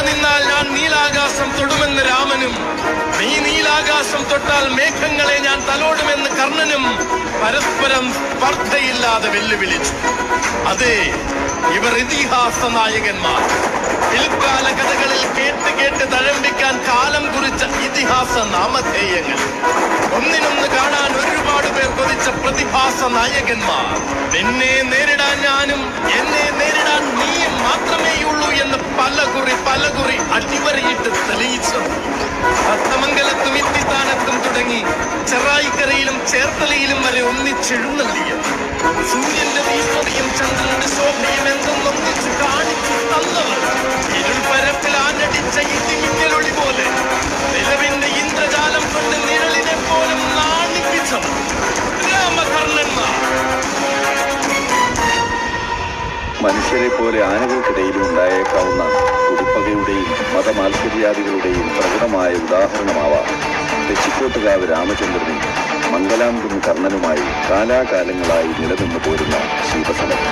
നിന്നാൽ ഞാൻ നീലാകാശം തൊടുമെന്ന് രാമനും, നീ നീലാകാശം തൊട്ടാൽ മേഘങ്ങളെ ഞാൻ തലോടുമെന്ന് കർണനും പരസ്പരം സ്പർദ്ധയില്ലാതെ വെല്ലുവിളിച്ചു. അതെ, ഇവർ ഇതിഹാസ നായകന്മാർ. പിൽക്കാല കഥകളിൽ കേട്ട് കേട്ട് തഴമ്പിക്കാൻ കാലം കുറിച്ച ഇതിഹാസ നാമധേയങ്ങൾ. ഒന്നിനൊന്ന് കാണാൻ ഒരുപാട് പേർ കൊതിച്ച പ്രതിഭാസ നായകന്മാർ. നിന്നെ നേരിടാൻ ഞാനും എന്നെ നേരിടാൻ നീയും മാത്രമേയുള്ളൂ എന്ന് പലകുറി അടിവരയിട്ട് തെളിയിച്ചു. ഭക്തമംഗലത്തും ഇത്തിത്താനത്തും തുടങ്ങി ചെറായിക്കരയിലും ചേർത്തലയിലും വരെ ഒന്നിച്ചെഴുന്നള്ളിയ സൂര്യന്റെ തീഷ്ണതയും ചന്ദ്രന്റെ ശോഭയും എന്തൊന്നൊന്നിച്ചു കാണിച്ചു തന്നവർ. ഇരുൾപരപ്പിൽ ആഞ്ഞടിച്ച ഇടിമിന്നലൊളി പോലെ നിലവിന്റെ ഇന്ദ്രജാലം കൊണ്ട് നിഴലിനെ പോലും നാണിപ്പിച്ചവർ രാമകർണന്മാർ. മനുഷ്യരെ പോലെ ആനകൾക്കിടയിലും ഉണ്ടായേക്കാവുന്ന കുടിപ്പകയുടെയും മതമാത്സര്യാദികളുടെയും പ്രകടമായ ഉദാഹരണമാവാം തെച്ചിക്കോട്ടുകാവ് രാമചന്ദ്രനും മംഗലാംകുന്ന് കർണനുമായി കാലാകാലങ്ങളായി നിലനിന്നു പോരുന്ന ശീതസമരം.